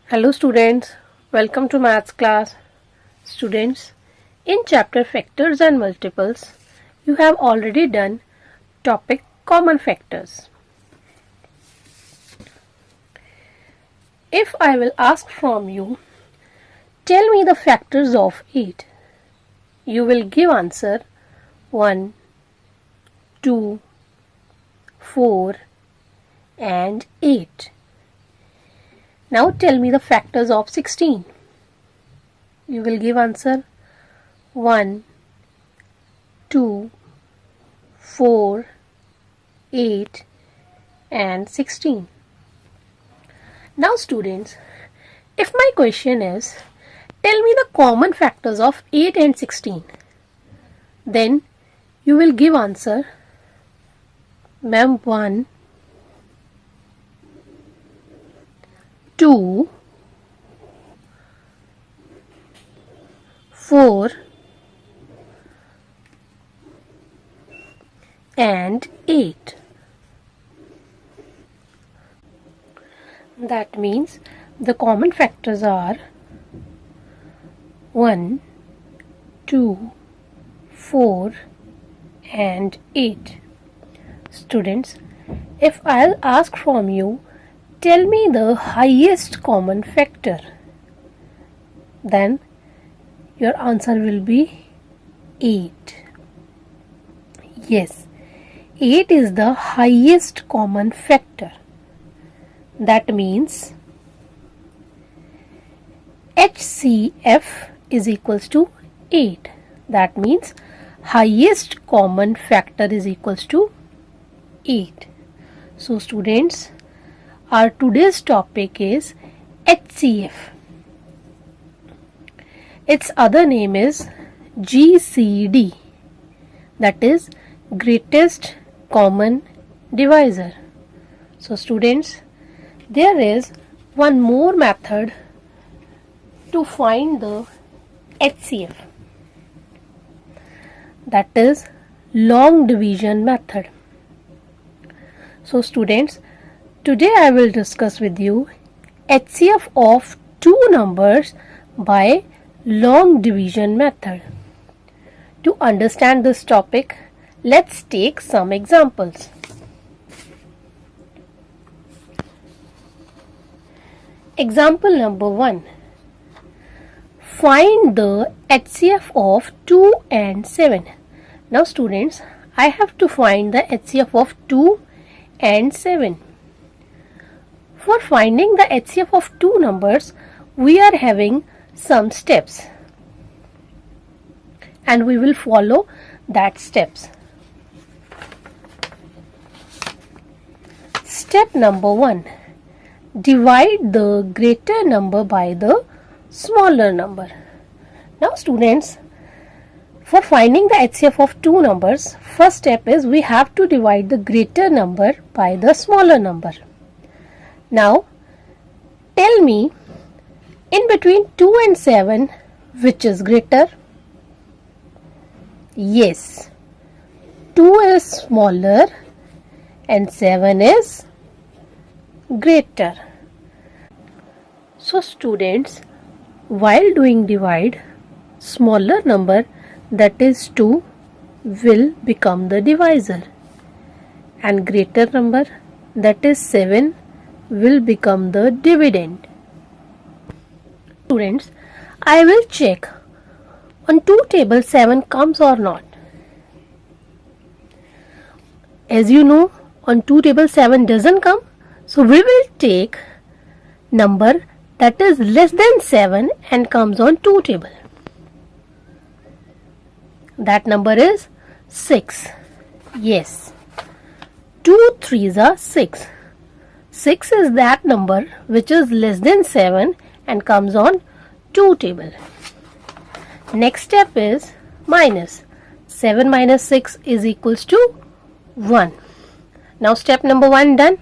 Hello students, welcome to maths class. Students, in chapter factors and multiples, you have already done topic common factors. If I will ask from you, tell me the factors of 8. You will give answer 1, 2, 4 and 8. Now tell me the factors of 16. You will give answer 1, 2, 4, 8 and 16. Now students, if my question is, tell me the common factors of 8 and 16, then you will give answer, ma'am, 1, 2, 4 and 8. That means the common factors are 1, 2, 4 and 8. Students, if I'll ask from you, tell me the highest common factor, then your answer will be 8. Yes, 8 is the highest common factor. That means HCF is equals to 8. That means highest common factor is equals to 8. So students, our today's topic is HCF. Its other name is GCD, that is greatest common divisor. So students, there is one more method to find the HCF, that is long division method. So students, today I will discuss with you HCF of two numbers by long division method. To understand this topic, let's take some examples. Example number 1. Find the HCF of 2 and 7. Now students, I have to find the HCF of 2 and 7. For finding the HCF of two numbers, we are having some steps and we will follow that steps. Step number 1. Divide the greater number by the smaller number. Now students, for finding the HCF of two numbers, first step is we have to divide the greater number by the smaller number. Now tell me, in between 2 and 7, which is greater? Yes, 2 is smaller and 7 is greater. So students, while doing divide, smaller number, that is 2, will become the divisor and greater number, that is 7, will become the dividend. Students, I will check on 2 table 7 comes or not. As you know, on 2 table 7 doesn't come, so we will take number that is less than 7 and comes on 2 table. That number is 6. Yes, 2 3s are 6. 6 is that number which is less than 7 and comes on 2 table. Next step is minus. 7 minus 6 is equals to 1. Now step number 1 done.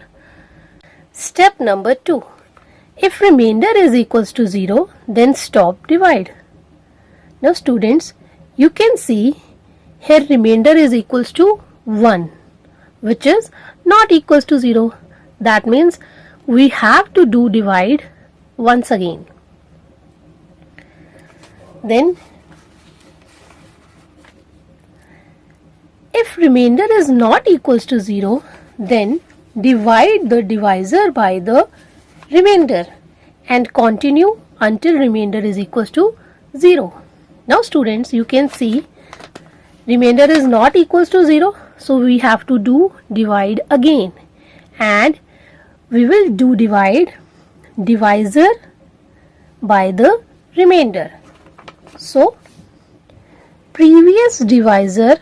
Step number 2. If remainder is equals to 0, then stop divide. Now students, you can see here remainder is equals to 1, which is not equals to 0. That means we have to do divide once again. Then if remainder is not equals to 0, then divide the divisor by the remainder and continue until remainder is equals to 0. Now students, you can see remainder is not equals to 0, so we have to do divide again, and we will do divide divisor by the remainder. So previous divisor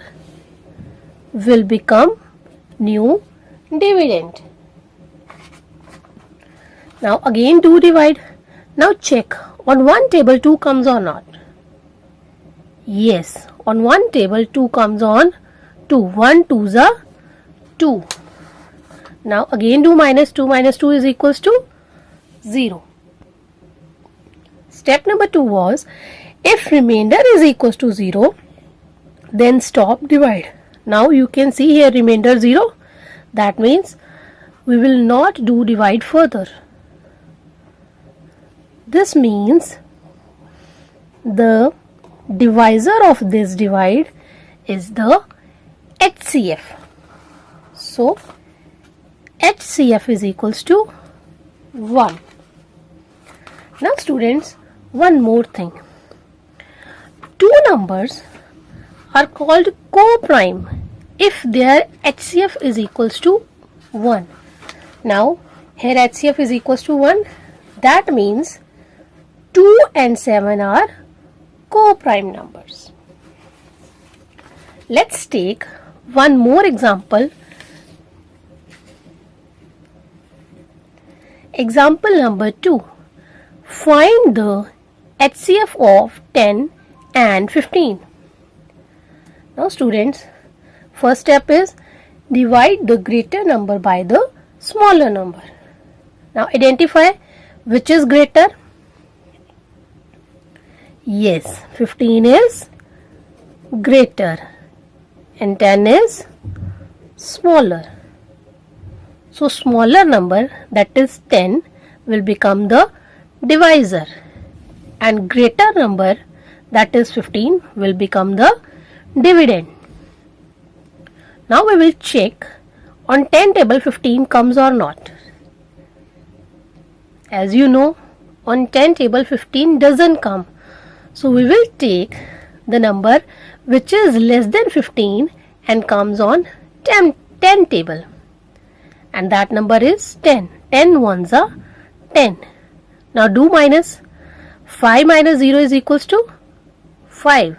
will become new dividend. Now again do divide. Now check on one table 2 comes or not. Yes, on one table 2 comes on 2. 1 2s are 2. Now again do minus 2 is equals to 0. Step number 2 was, if remainder is equals to 0, then stop divide. Now you can see here remainder 0. That means we will not do divide further. This means the divisor of this divide is the HCF. So HCF is equals to 1. Now students, one more thing. Two numbers are called co-prime if their HCF is equals to 1. Now here HCF is equals to 1. That means 2 and 7 are co-prime numbers. Let's take one more example. Example number 2. Find the HCF of 10 and 15. Now students, first step is divide the greater number by the smaller number. Now identify which is greater. Yes, 15 is greater and 10 is smaller. So smaller number, that is 10, will become the divisor, and greater number, that is 15, will become the dividend. Now we will check on 10 table 15 comes or not. As you know, on 10 table 15 doesn't come. So we will take the number which is less than 15 and comes on 10 table. And that number is 10. 10 ones are 10. Now do minus. 5 minus 0 is equals to 5.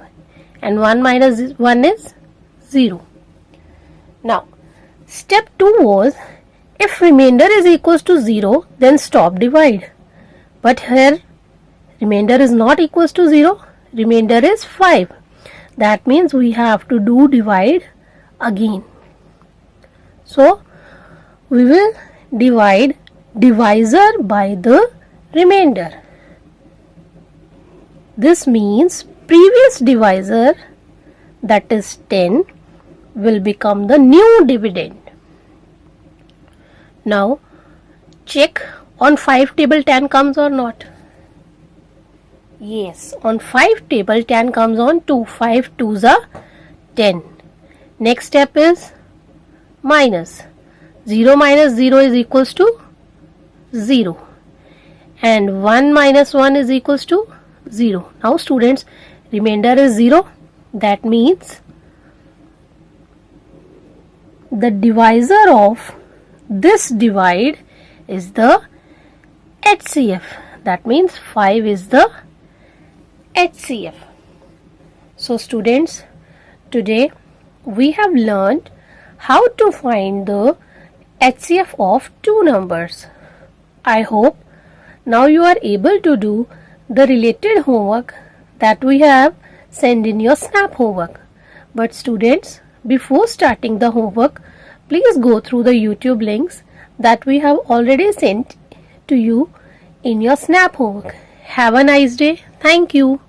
And 1 minus 1 is 0. Now step 2 was, if remainder is equals to 0, then stop divide. But here remainder is not equals to 0. Remainder is 5. That means we have to do divide again. So we will divide divisor by the remainder. This means previous divisor, that is 10, will become the new dividend. Now check on 5 table 10 comes or not. Yes, on 5 table 10 comes on 2. 5 2s are 10. Next step is minus. 0 minus 0 is equals to 0. And 1 minus 1 is equals to 0. Now students, remainder is 0. That means the divisor of this divide is the HCF. That means 5 is the HCF. So students, today we have learned how to find the HCF of two numbers. I hope now you are able to do the related homework that we have sent in your SNAP homework. But students, before starting the homework, please go through the YouTube links that we have already sent to you in your SNAP homework. Have a nice day. Thank you.